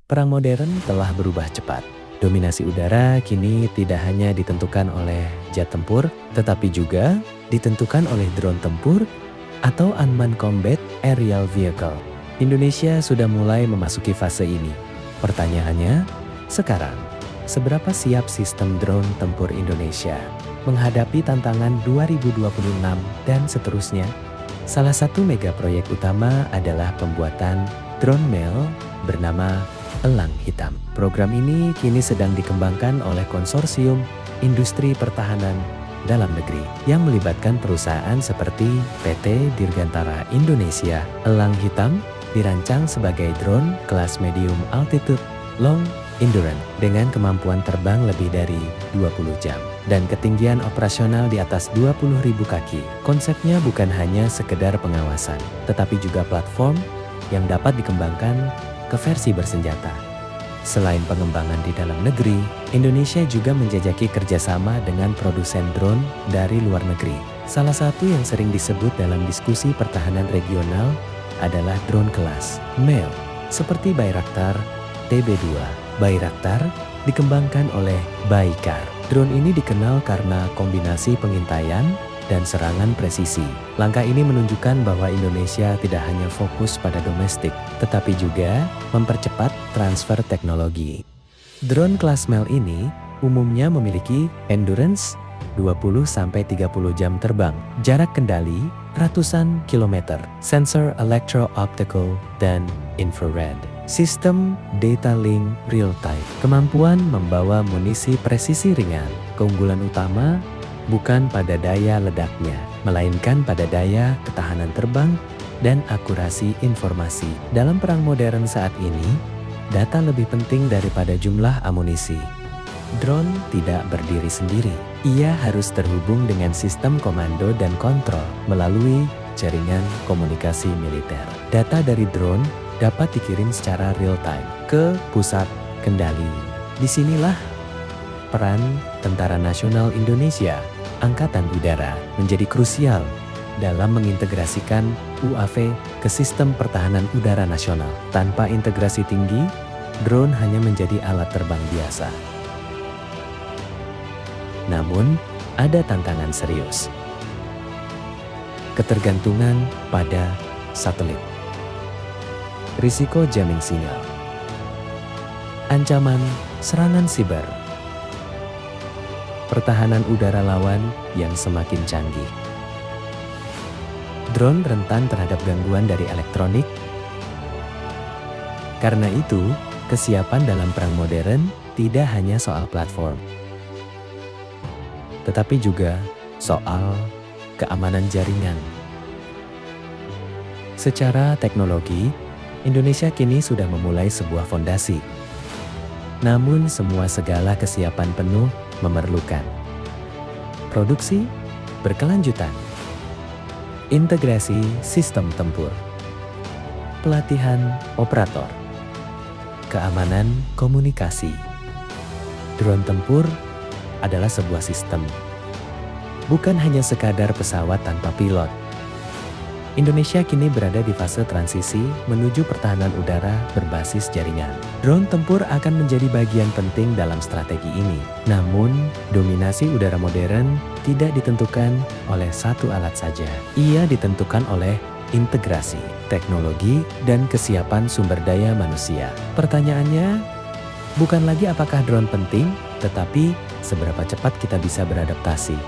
Perang modern telah berubah cepat. Dominasi udara kini tidak hanya ditentukan oleh jet tempur, tetapi juga ditentukan oleh drone tempur atau unmanned combat aerial vehicle. Indonesia sudah mulai memasuki fase ini. Pertanyaannya, sekarang, seberapa siap sistem drone tempur Indonesia menghadapi tantangan 2026 dan seterusnya? Salah satu mega proyek utama adalah pembuatan drone Mail bernama Elang Hitam. Program ini kini sedang dikembangkan oleh konsorsium industri pertahanan dalam negeri yang melibatkan perusahaan seperti PT Dirgantara Indonesia. Elang Hitam dirancang sebagai drone kelas medium altitude long endurance dengan kemampuan terbang lebih dari 20 jam dan ketinggian operasional di atas 20.000 kaki. Konsepnya bukan hanya sekedar pengawasan, tetapi juga platform yang dapat dikembangkan ke versi bersenjata. Selain pengembangan di dalam negeri, Indonesia juga menjajaki kerjasama dengan produsen drone dari luar negeri. Salah satu yang sering disebut dalam diskusi pertahanan regional adalah drone kelas MEL, seperti Bayraktar TB2. Bayraktar dikembangkan oleh Baykar. Drone ini dikenal karena kombinasi pengintaian dan serangan presisi. Langkah ini menunjukkan bahwa Indonesia tidak hanya fokus pada domestik, tetapi juga mempercepat transfer teknologi. Drone kelas MEL ini umumnya memiliki endurance 20-30 jam terbang, jarak kendali ratusan kilometer, sensor electro-optical dan infrared, sistem data link real-time, kemampuan membawa munisi presisi ringan. Keunggulan utama bukan pada daya ledaknya, melainkan pada daya ketahanan terbang dan akurasi informasi. Dalam perang modern saat ini, data lebih penting daripada jumlah amunisi. Drone tidak berdiri sendiri. Ia harus terhubung dengan sistem komando dan kontrol melalui jaringan komunikasi militer. Data dari drone dapat dikirim secara real-time ke pusat kendali. Disinilah peran Tentara Nasional Indonesia Angkatan Udara menjadi krusial dalam mengintegrasikan UAV ke sistem pertahanan udara nasional. Tanpa integrasi tinggi, drone hanya menjadi alat terbang biasa. Namun, ada tantangan serius. Ketergantungan pada satelit. Risiko jamming sinyal. Ancaman serangan siber. Pertahanan udara lawan yang semakin canggih. Drone rentan terhadap gangguan dari elektronik. Karena itu, kesiapan dalam perang modern tidak hanya soal platform, tetapi juga soal keamanan jaringan. Secara teknologi, Indonesia kini sudah memulai sebuah fondasi. Namun segala kesiapan penuh memerlukan produksi berkelanjutan, integrasi sistem tempur, pelatihan operator, keamanan komunikasi. Drone tempur adalah sebuah sistem, bukan hanya sekadar pesawat tanpa pilot. Indonesia kini berada di fase transisi menuju pertahanan udara berbasis jaringan. Drone tempur akan menjadi bagian penting dalam strategi ini. Namun, dominasi udara modern tidak ditentukan oleh satu alat saja. Ia ditentukan oleh integrasi, teknologi, dan kesiapan sumber daya manusia. Pertanyaannya, bukan lagi apakah drone penting, tetapi seberapa cepat kita bisa beradaptasi.